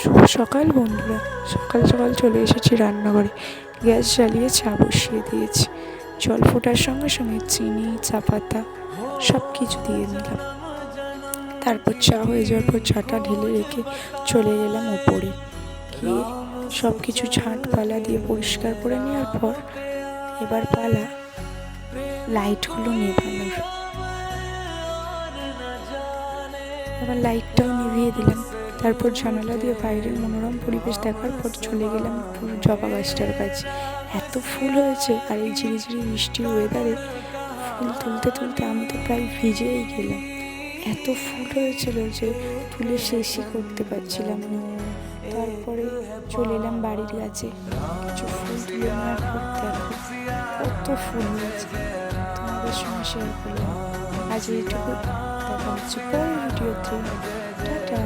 শুভ সকাল বন্ধুরা। সকাল সকাল চলে এসেছি রান্নাঘরে। গ্যাস জ্বালিয়ে চা বসিয়ে দিয়েছি। জল ফোটার সঙ্গে সঙ্গে চিনি, চা পাতা সব কিছু দিয়ে নিলাম। তারপর চা হয়ে যাওয়ার পর চাটা ঢেলে রেখে চলে গেলাম ওপরে গিয়ে সব কিছু ঝাঁট পালা দিয়ে পরিষ্কার করে নেওয়ার পর এবার পালা লাইটগুলো নেভানোর। এবার লাইটটাও নিভিয়ে দিলাম। তারপর জানালা দিয়ে বাইরের মনোরম পরিবেশ দেখার পর চলে গেলাম জবা গাছটার কাছে। এত ফুল হয়েছে, আর এই ঝিরিঝিরি বৃষ্টির ওয়েদারে ফুল তুলতে তুলতে আমি তো প্রায় ভিজেই গেলাম। এত ফুল হয়েছিল যে তুলে শেষই করতে পারছিলাম না। তারপরে চলে এলাম বাড়ির কাছে কিছু ফুল তুলে নেওয়ার পর দেখো কত ফুল হয়েছে, তোমাদের সঙ্গে শেয়ার করলাম। আজ এইটুকু, দেখা হচ্ছে পরের ভিডিওতে। টাটা।